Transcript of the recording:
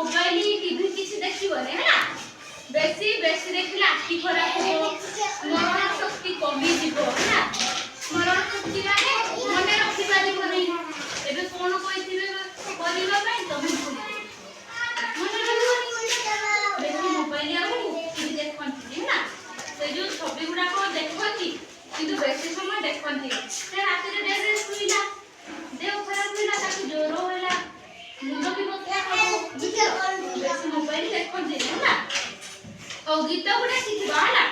mobile TV किसी देखिबने है बेसी बेसी देखिले आखि खराब हो स्मरण शक्ति कमी जीवो है स्मरण शक्ति माने मने रखि पारिबो नै एबे कोन कहिथिबे करिबा पई तमे भूल मने रखिबो नै बेसी मोबाइल आ टीवी देखंती है ना से जो छवि गुडा को देखंती किंतु बेसी समय देखंती से रात रे देर रे सुइला देह खराब होला ताकि जोर होला मुंड भी बथा हो बेसी मोबाइल देखंती है ना और गीत गुडा शिखबा होला